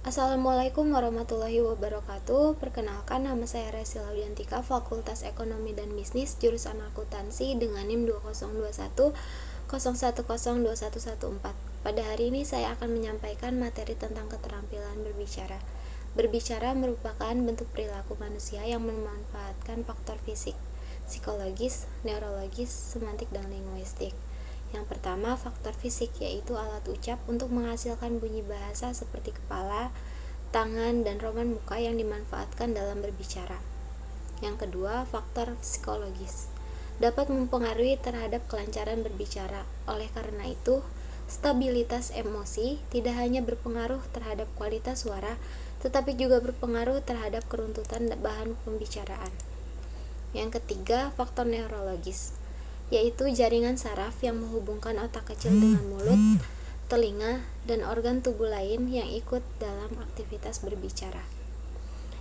Assalamualaikum warahmatullahi wabarakatuh. Perkenalkan, nama saya Resi Laudiantika, Fakultas Ekonomi dan Bisnis, jurusan Akuntansi dengan NIM 202101021114. Pada hari ini saya akan menyampaikan materi tentang keterampilan berbicara. Berbicara merupakan bentuk perilaku manusia yang memanfaatkan faktor fisik, psikologis, neurologis, semantik, dan linguistik. Yang pertama, faktor fisik, yaitu alat ucap untuk menghasilkan bunyi bahasa seperti kepala, tangan, dan roman muka yang dimanfaatkan dalam berbicara. Yang kedua, faktor psikologis, dapat mempengaruhi terhadap kelancaran berbicara. Oleh karena itu, stabilitas emosi tidak hanya berpengaruh terhadap kualitas suara, tetapi juga berpengaruh terhadap keruntutan bahan pembicaraan. Yang ketiga, faktor neurologis, yaitu jaringan saraf yang menghubungkan otak kecil dengan mulut, telinga, dan organ tubuh lain yang ikut dalam aktivitas berbicara.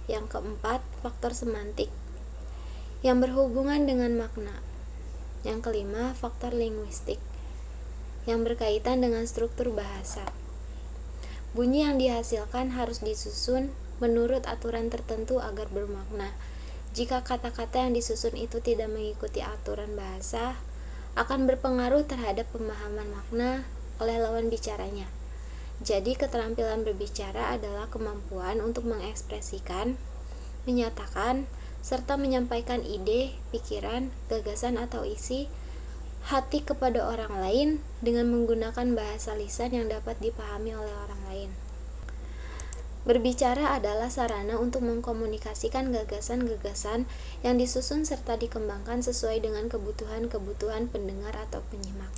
Yang keempat, faktor semantik, yang berhubungan dengan makna. Yang kelima, faktor linguistik, yang berkaitan dengan struktur bahasa. Bunyi yang dihasilkan harus disusun menurut aturan tertentu agar bermakna. Jika kata-kata yang disusun itu tidak mengikuti aturan bahasa, akan berpengaruh terhadap pemahaman makna oleh lawan bicaranya. Jadi, keterampilan berbicara adalah kemampuan untuk mengekspresikan, menyatakan, serta menyampaikan ide, pikiran, gagasan atau isi hati kepada orang lain dengan menggunakan bahasa lisan yang dapat dipahami oleh orang lain. Berbicara adalah sarana untuk mengkomunikasikan gagasan-gagasan yang disusun serta dikembangkan sesuai dengan kebutuhan-kebutuhan pendengar atau penyimak.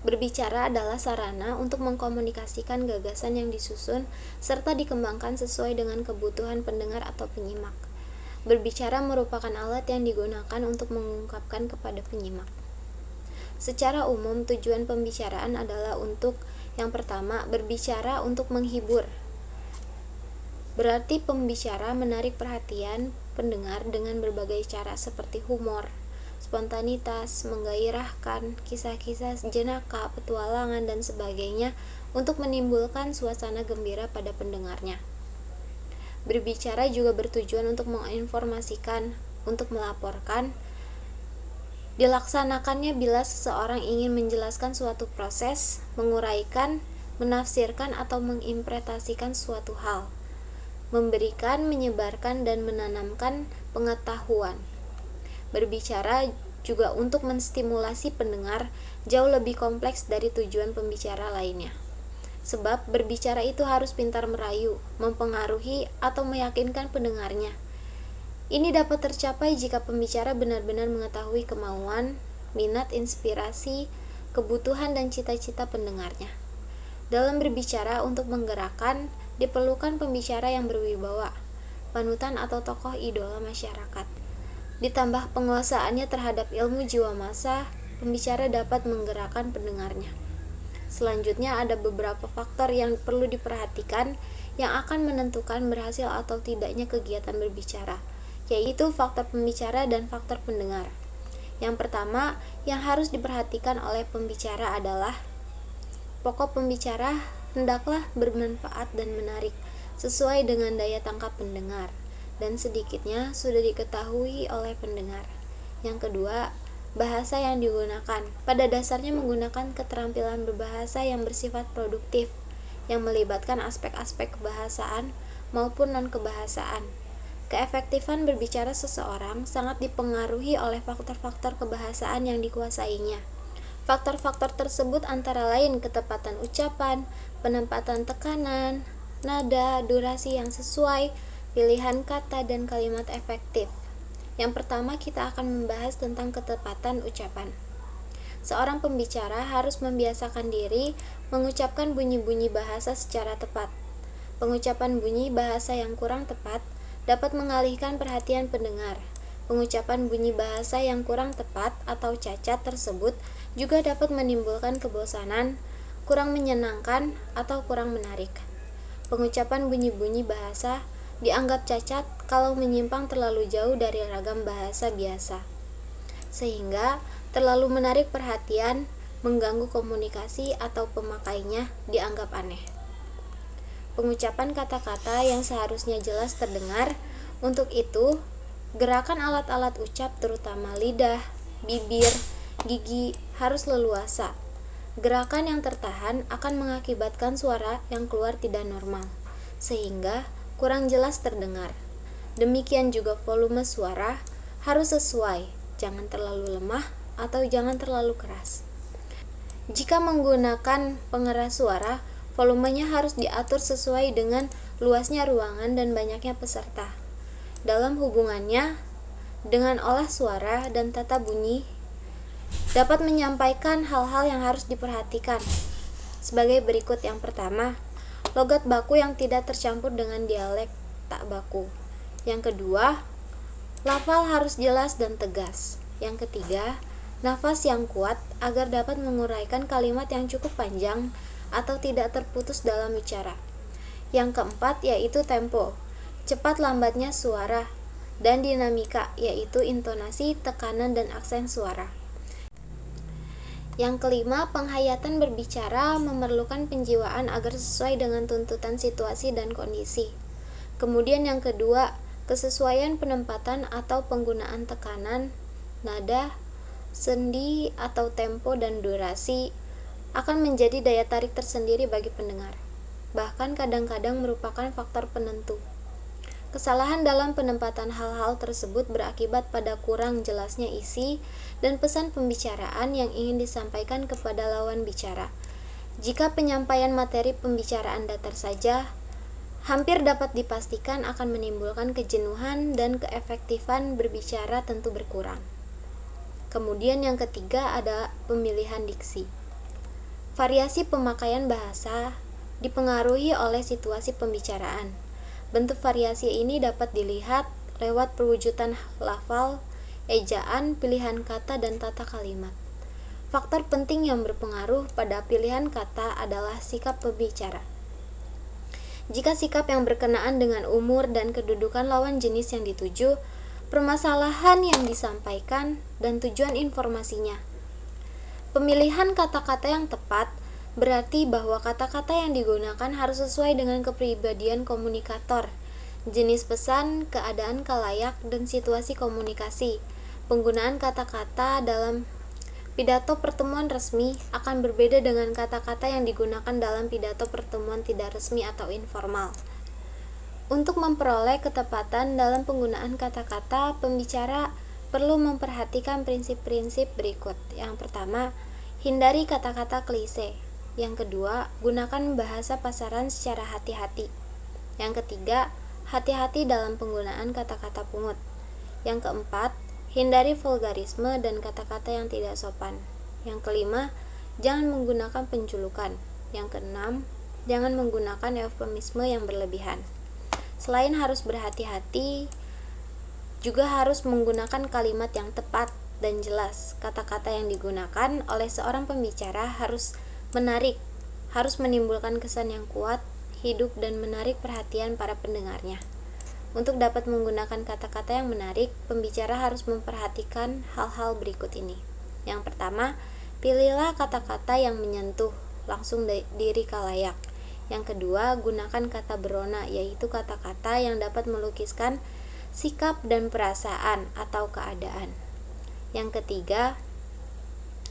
Berbicara adalah sarana untuk mengkomunikasikan gagasan yang disusun serta dikembangkan sesuai dengan kebutuhan pendengar atau penyimak. Berbicara merupakan alat yang digunakan untuk mengungkapkan kepada penyimak. Secara umum, tujuan pembicaraan adalah untuk, yang pertama, berbicara untuk menghibur. Berarti pembicara menarik perhatian pendengar dengan berbagai cara seperti humor, spontanitas, menggairahkan, kisah-kisah jenaka, petualangan, dan sebagainya untuk menimbulkan suasana gembira pada pendengarnya. Berbicara juga bertujuan untuk menginformasikan, untuk melaporkan. Dilaksanakannya bila seseorang ingin menjelaskan suatu proses, menguraikan, menafsirkan, atau menginterpretasikan suatu hal, memberikan, menyebarkan, dan menanamkan pengetahuan. Berbicara juga untuk menstimulasi pendengar jauh lebih kompleks dari tujuan pembicara lainnya. Sebab berbicara itu harus pintar merayu, mempengaruhi, atau meyakinkan pendengarnya. Ini dapat tercapai jika pembicara benar-benar mengetahui kemauan, minat, inspirasi, kebutuhan, dan cita-cita pendengarnya. Dalam berbicara untuk menggerakkan, diperlukan pembicara yang berwibawa, panutan atau tokoh idola masyarakat. Ditambah penguasaannya terhadap ilmu jiwa massa, pembicara dapat menggerakkan pendengarnya. Selanjutnya ada beberapa faktor yang perlu diperhatikan yang akan menentukan berhasil atau tidaknya kegiatan berbicara, yaitu faktor pembicara dan faktor pendengar. Yang pertama yang harus diperhatikan oleh pembicara adalah pokok pembicara hendaklah bermanfaat dan menarik sesuai dengan daya tangkap pendengar dan sedikitnya sudah diketahui oleh pendengar. Yang kedua, bahasa yang digunakan. Pada dasarnya menggunakan keterampilan berbahasa yang bersifat produktif yang melibatkan aspek-aspek kebahasaan maupun non-kebahasaan. Keefektifan berbicara seseorang sangat dipengaruhi oleh faktor-faktor kebahasaan yang dikuasainya. Faktor-faktor tersebut antara lain ketepatan ucapan, penempatan tekanan, nada, durasi yang sesuai, pilihan kata, dan kalimat efektif. Yang pertama, kita akan membahas tentang ketepatan ucapan. Seorang pembicara harus membiasakan diri mengucapkan bunyi-bunyi bahasa secara tepat. Pengucapan bunyi bahasa yang kurang tepat dapat mengalihkan perhatian pendengar. Pengucapan bunyi bahasa yang kurang tepat atau cacat tersebut juga dapat menimbulkan kebosanan, kurang menyenangkan, atau kurang menarik. Pengucapan bunyi-bunyi bahasa dianggap cacat kalau menyimpang terlalu jauh dari ragam bahasa biasa, sehingga terlalu menarik perhatian, mengganggu komunikasi, atau pemakainya dianggap aneh. pengucapan kata-kata yang seharusnya jelas terdengar. Untuk itu, gerakan alat-alat ucap terutama lidah, bibir, gigi harus leluasa. Gerakan yang tertahan akan mengakibatkan suara yang keluar tidak normal, sehingga kurang jelas terdengar. Demikian juga volume suara harus sesuai, jangan terlalu lemah atau jangan terlalu keras. Jika menggunakan pengeras suara, volumenya harus diatur sesuai dengan luasnya ruangan dan banyaknya peserta. Dalam hubungannya dengan olah suara dan tata bunyi, dapat menyampaikan hal-hal yang harus diperhatikan. Sebagai berikut: yang pertama, logat baku yang tidak tercampur dengan dialek tak baku. Yang kedua, lafal harus jelas dan tegas. Yang ketiga, nafas yang kuat agar dapat menguraikan kalimat yang cukup panjang atau tidak terputus dalam bicara. Yang keempat yaitu tempo, cepat lambatnya suara, dan dinamika yaitu intonasi, tekanan, dan aksen suara. Yang kelima, penghayatan berbicara memerlukan penjiwaan agar sesuai dengan tuntutan situasi dan kondisi. Kemudian yang kedua, kesesuaian penempatan atau penggunaan tekanan, nada, sendi atau tempo dan durasi akan menjadi daya tarik tersendiri bagi pendengar. Bahkan kadang-kadang merupakan faktor penentu. Kesalahan dalam penempatan hal-hal tersebut berakibat pada kurang jelasnya isi dan pesan pembicaraan yang ingin disampaikan kepada lawan bicara. Jika penyampaian materi pembicaraan datar saja, hampir dapat dipastikan akan menimbulkan kejenuhan dan keefektifan berbicara tentu berkurang. Kemudian yang ketiga ada pemilihan diksi. Variasi pemakaian bahasa dipengaruhi oleh situasi pembicaraan. Bentuk variasi ini dapat dilihat lewat perwujudan lafal, ejaan, pilihan kata, dan tata kalimat. Faktor penting yang berpengaruh pada pilihan kata adalah sikap pembicara. Jika sikap yang berkenaan dengan umur dan kedudukan lawan jenis yang dituju, permasalahan yang disampaikan, dan tujuan informasinya. Pemilihan kata-kata yang tepat berarti bahwa kata-kata yang digunakan harus sesuai dengan kepribadian komunikator, jenis pesan, keadaan kalayak, dan situasi komunikasi. Penggunaan kata-kata dalam pidato pertemuan resmi akan berbeda dengan kata-kata yang digunakan dalam pidato pertemuan tidak resmi atau informal. Untuk memperoleh ketepatan dalam penggunaan kata-kata, pembicara perlu memperhatikan prinsip-prinsip berikut. Yang pertama, hindari kata-kata klise. Yang kedua, gunakan bahasa pasaran secara hati-hati. Yang ketiga, hati-hati dalam penggunaan kata-kata pungut. Yang keempat, hindari vulgarisme dan kata-kata yang tidak sopan. Yang kelima, jangan menggunakan penjulukan. Yang keenam, jangan menggunakan eufemisme yang berlebihan. Selain harus berhati-hati, juga harus menggunakan kalimat yang tepat dan jelas. Kata-kata yang digunakan oleh seorang pembicara harus menarik, harus menimbulkan kesan yang kuat, hidup, dan menarik perhatian para pendengarnya. Untuk dapat menggunakan kata-kata yang menarik, pembicara harus memperhatikan hal-hal berikut ini. Yang pertama, pilihlah kata-kata yang menyentuh langsung diri khalayak. Yang kedua, gunakan kata berona, yaitu kata-kata yang dapat melukiskan sikap dan perasaan atau keadaan. Yang ketiga,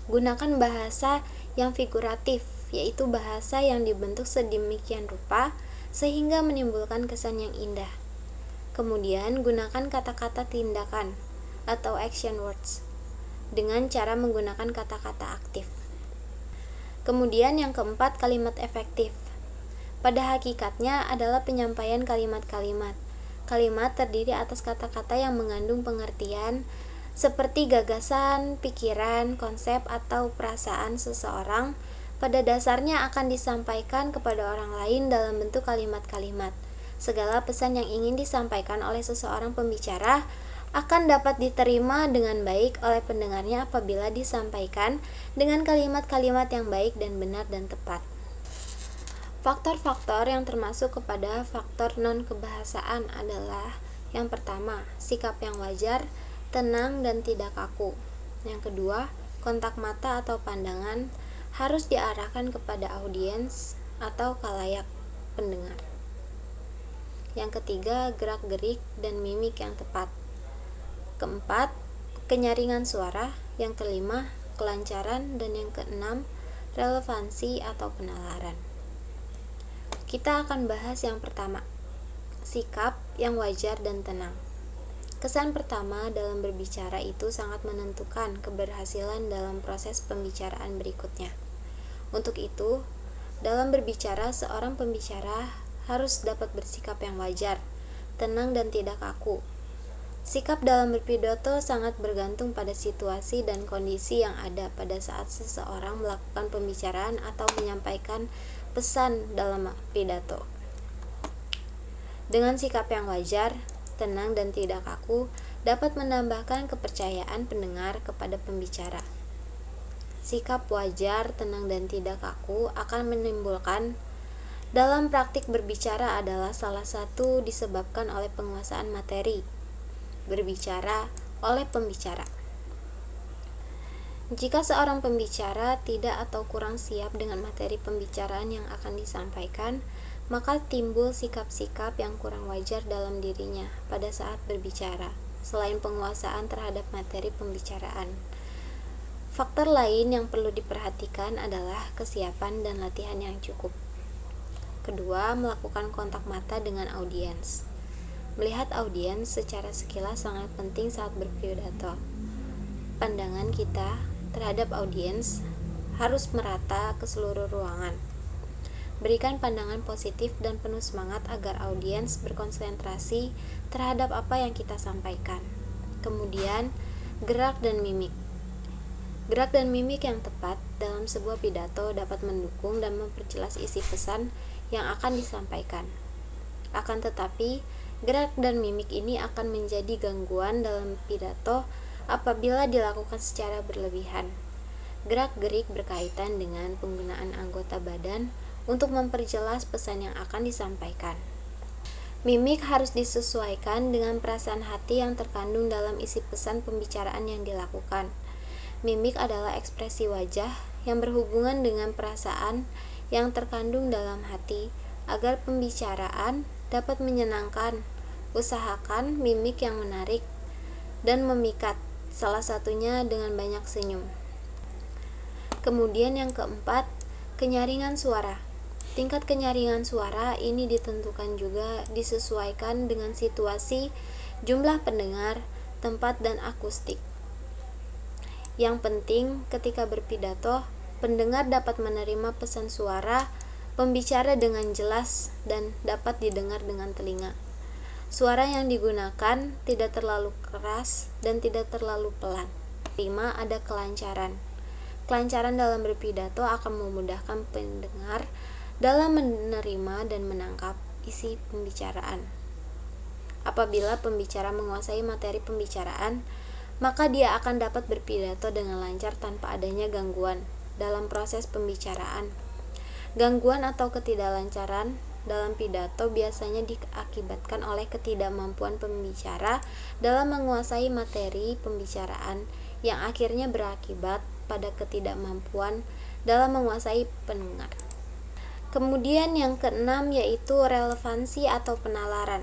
gunakan bahasa yang figuratif, yaitu bahasa yang dibentuk sedemikian rupa sehingga menimbulkan kesan yang indah. Kemudian, gunakan kata-kata tindakan atau action words dengan cara menggunakan kata-kata aktif. Kemudian yang keempat, kalimat efektif. Pada hakikatnya adalah penyampaian kalimat-kalimat. Kalimat terdiri atas kata-kata yang mengandung pengertian seperti gagasan, pikiran, konsep, atau perasaan seseorang. Pada dasarnya akan disampaikan kepada orang lain dalam bentuk kalimat-kalimat. Segala pesan yang ingin disampaikan oleh seseorang pembicara akan dapat diterima dengan baik oleh pendengarnya apabila disampaikan dengan kalimat-kalimat yang baik dan benar dan tepat. Faktor-faktor yang termasuk kepada faktor non-kebahasaan adalah: yang pertama, sikap yang wajar, tenang, dan tidak kaku. Yang kedua, kontak mata atau pandangan harus diarahkan kepada audiens atau khalayak pendengar. Yang ketiga, gerak-gerik dan mimik yang tepat. Keempat, kenyaringan suara. Yang kelima, kelancaran. Dan yang keenam, relevansi atau penalaran. Kita akan bahas yang pertama, sikap yang wajar dan tenang. Kesan pertama dalam berbicara itu sangat menentukan keberhasilan dalam proses pembicaraan berikutnya. Untuk itu, dalam berbicara, seorang pembicara harus dapat bersikap yang wajar, tenang dan tidak kaku. Sikap dalam berpidato sangat bergantung pada situasi dan kondisi yang ada pada saat seseorang melakukan pembicaraan atau menyampaikan pesan dalam pidato. Dengan sikap yang wajar, tenang dan tidak kaku dapat menambahkan kepercayaan pendengar kepada pembicara. Sikap wajar, tenang dan tidak kaku akan menimbulkan dalam praktik berbicara adalah salah satu disebabkan oleh penguasaan materi berbicara oleh pembicara. Jika seorang pembicara tidak atau kurang siap dengan materi pembicaraan yang akan disampaikan, maka timbul sikap-sikap yang kurang wajar dalam dirinya pada saat berbicara, selain penguasaan terhadap materi pembicaraan. Faktor lain yang perlu diperhatikan adalah kesiapan dan latihan yang cukup. Kedua, melakukan kontak mata dengan audiens. Melihat audiens secara sekilas sangat penting saat berpidato. Pandangan kita terhadap audiens harus merata ke seluruh ruangan. Berikan pandangan positif dan penuh semangat agar audiens berkonsentrasi terhadap apa yang kita sampaikan. Kemudian, gerak dan mimik. Gerak dan mimik yang tepat dalam sebuah pidato dapat mendukung dan memperjelas isi pesan yang akan disampaikan. Akan tetapi, gerak dan mimik ini akan menjadi gangguan dalam pidato apabila dilakukan secara berlebihan. Gerak-gerik berkaitan dengan penggunaan anggota badan untuk memperjelas pesan yang akan disampaikan. Mimik harus disesuaikan dengan perasaan hati yang terkandung dalam isi pesan pembicaraan yang dilakukan. Mimik adalah ekspresi wajah yang berhubungan dengan perasaan yang terkandung dalam hati agar pembicaraan dapat menyenangkan. Usahakan mimik yang menarik dan memikat, salah satunya dengan banyak senyum. Kemudian yang keempat, kenyaringan suara. Tingkat kenyaringan suara ini ditentukan juga disesuaikan dengan situasi, jumlah pendengar, tempat, dan akustik. Yang penting ketika berpidato, pendengar dapat menerima pesan suara pembicara dengan jelas dan dapat didengar dengan telinga. Suara yang digunakan tidak terlalu keras dan tidak terlalu pelan. 5. Ada kelancaran. Kelancaran dalam berpidato akan memudahkan pendengar dalam menerima dan menangkap isi pembicaraan. Apabila pembicara menguasai materi pembicaraan, maka dia akan dapat berpidato dengan lancar tanpa adanya gangguan dalam proses pembicaraan. Gangguan atau ketidaklancaran dalam pidato biasanya diakibatkan oleh ketidakmampuan pembicara dalam menguasai materi pembicaraan yang akhirnya berakibat pada ketidakmampuan dalam menguasai pendengar. Kemudian yang keenam yaitu relevansi atau penalaran.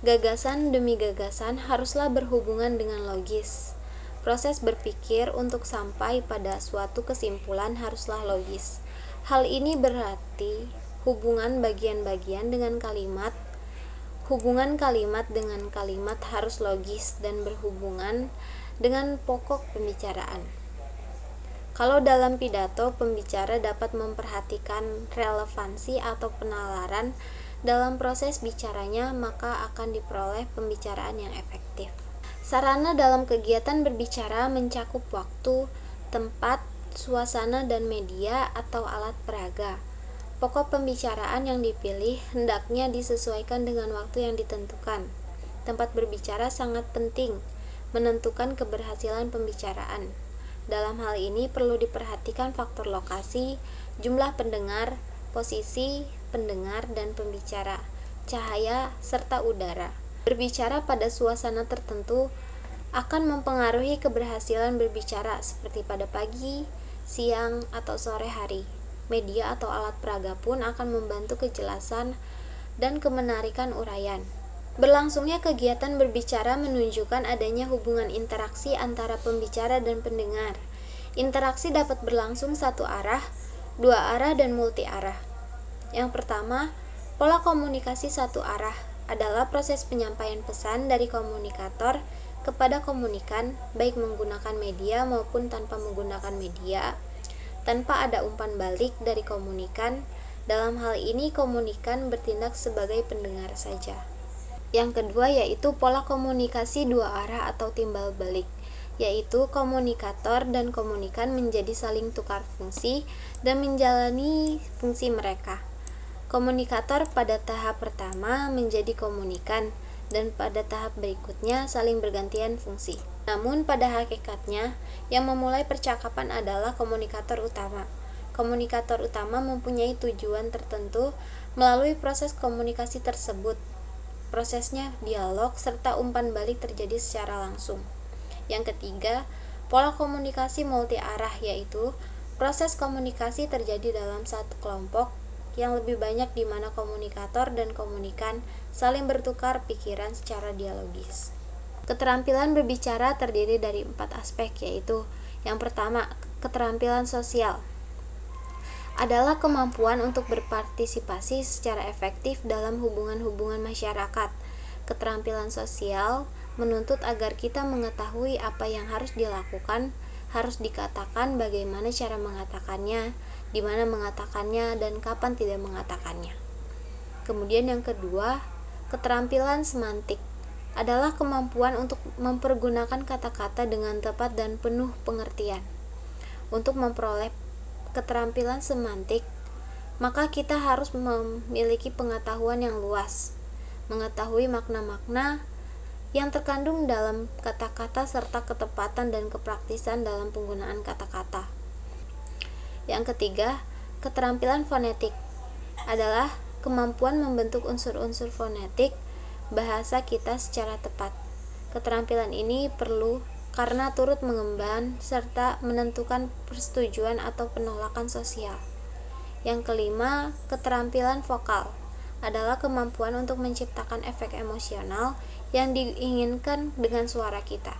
Gagasan demi gagasan haruslah berhubungan dengan logis. Proses berpikir untuk sampai pada suatu kesimpulan haruslah logis. Hal ini berarti hubungan bagian-bagian dengan kalimat, hubungan kalimat dengan kalimat harus logis dan berhubungan dengan pokok pembicaraan. Kalau dalam pidato, pembicara dapat memperhatikan relevansi atau penalaran dalam proses bicaranya, maka akan diperoleh pembicaraan yang efektif. Sarana dalam kegiatan berbicara mencakup waktu, tempat, suasana, dan media atau alat peraga. Pokok pembicaraan yang dipilih hendaknya disesuaikan dengan waktu yang ditentukan. Tempat berbicara sangat penting menentukan keberhasilan pembicaraan. Dalam hal ini perlu diperhatikan faktor lokasi, jumlah pendengar, posisi pendengar dan pembicara, cahaya, serta udara. Berbicara pada suasana tertentu akan mempengaruhi keberhasilan berbicara seperti pada pagi, siang, atau sore hari. Media atau alat peraga pun akan membantu kejelasan dan kemenarikan uraian. Berlangsungnya kegiatan berbicara menunjukkan adanya hubungan interaksi antara pembicara dan pendengar. Interaksi dapat berlangsung satu arah, dua arah, dan multi arah. Yang pertama, pola komunikasi satu arah adalah proses penyampaian pesan dari komunikator kepada komunikan, baik menggunakan media maupun tanpa menggunakan media, tanpa ada umpan balik dari komunikan. Dalam hal ini, komunikan bertindak sebagai pendengar saja. Yang kedua yaitu pola komunikasi dua arah atau timbal balik, yaitu komunikator dan komunikan menjadi saling tukar fungsi dan menjalani fungsi mereka. Komunikator pada tahap pertama menjadi komunikan dan pada tahap berikutnya saling bergantian fungsi. Namun pada hakikatnya yang memulai percakapan adalah komunikator utama. Komunikator utama mempunyai tujuan tertentu melalui proses komunikasi tersebut. Prosesnya dialog serta umpan balik terjadi secara langsung. Yang ketiga, pola komunikasi multi arah, yaitu proses komunikasi terjadi dalam satu kelompok yang lebih banyak di mana komunikator dan komunikan saling bertukar pikiran secara dialogis. Keterampilan berbicara terdiri dari 4 aspek, yaitu yang pertama, keterampilan sosial adalah kemampuan untuk berpartisipasi secara efektif dalam hubungan-hubungan masyarakat. Keterampilan sosial menuntut agar kita mengetahui apa yang harus dilakukan, harus dikatakan, bagaimana cara mengatakannya, di mana mengatakannya, dan kapan tidak mengatakannya. Kemudian yang kedua, keterampilan semantik adalah kemampuan untuk mempergunakan kata-kata dengan tepat dan penuh pengertian. Untuk memperoleh keterampilan semantik, maka kita harus memiliki pengetahuan yang luas, mengetahui makna-makna yang terkandung dalam kata-kata serta ketepatan dan kepraktisan dalam penggunaan kata-kata. Yang ketiga, keterampilan fonetik adalah kemampuan membentuk unsur-unsur fonetik bahasa kita secara tepat. Keterampilan ini perlu karena turut mengemban serta menentukan persetujuan atau penolakan sosial. Yang kelima, keterampilan vokal adalah kemampuan untuk menciptakan efek emosional yang diinginkan dengan suara kita.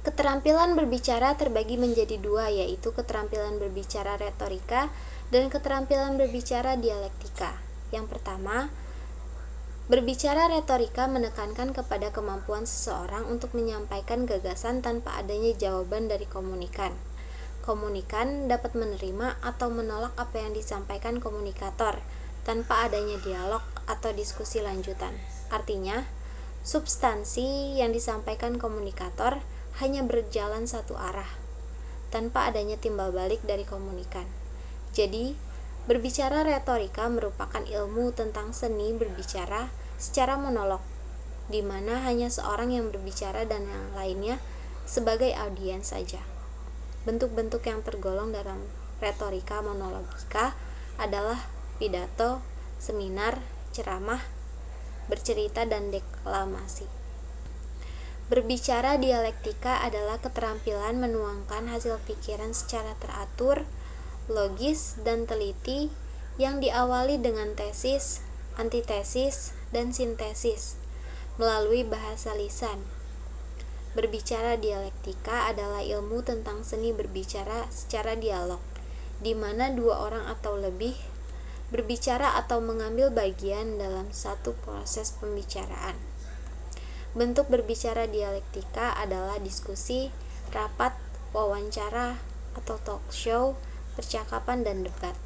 Keterampilan berbicara terbagi menjadi dua, yaitu keterampilan berbicara retorika dan keterampilan berbicara dialektika. Yang pertama, berbicara retorika menekankan kepada kemampuan seseorang untuk menyampaikan gagasan tanpa adanya jawaban dari komunikan. Komunikan dapat menerima atau menolak apa yang disampaikan komunikator tanpa adanya dialog atau diskusi lanjutan. Artinya, substansi yang disampaikan komunikator hanya berjalan satu arah, tanpa adanya timbal balik dari komunikan. Jadi, berbicara retorika merupakan ilmu tentang seni berbicara secara monolog, di mana hanya seorang yang berbicara dan yang lainnya sebagai audiens saja. Bentuk-bentuk yang tergolong dalam retorika monologika adalah pidato, seminar, ceramah, bercerita, dan deklamasi. Berbicara dialektika adalah keterampilan menuangkan hasil pikiran secara teratur, logis, dan teliti yang diawali dengan tesis, antitesis, dan sintesis melalui bahasa lisan. Berbicara dialektika adalah ilmu tentang seni berbicara secara dialog, di mana dua orang atau lebih berbicara atau mengambil bagian dalam satu proses pembicaraan. Bentuk berbicara dialektika adalah diskusi, rapat, wawancara, atau talk show, percakapan, dan debat.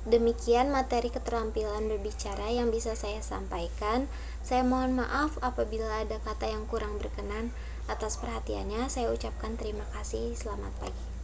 Demikian materi keterampilan berbicara yang bisa saya sampaikan. Saya mohon maaf apabila ada kata yang kurang berkenan. Atas perhatiannya, saya ucapkan terima kasih. Selamat pagi.